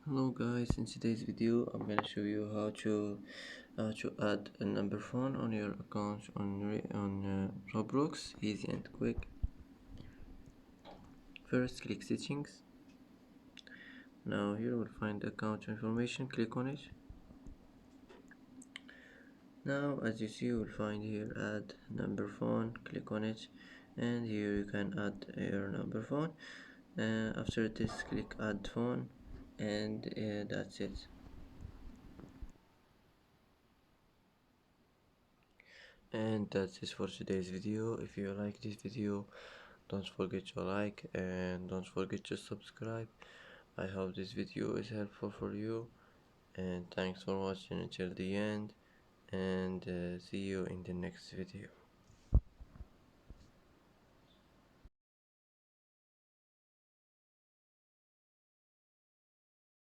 Hello guys, in today's video I'm gonna show you how to add a number phone on your account on Roblox, easy and quick. First click settings. Now here you will find account information, click on it. Now as you see you will find here add number phone, click on it, and here you can add your number phone. After this click add phone, and that's it. And that's it for today's video. If you like this video, don't forget to like and don't forget to subscribe. I hope this video is helpful for you, and thanks for watching until the end, and see you in the next video.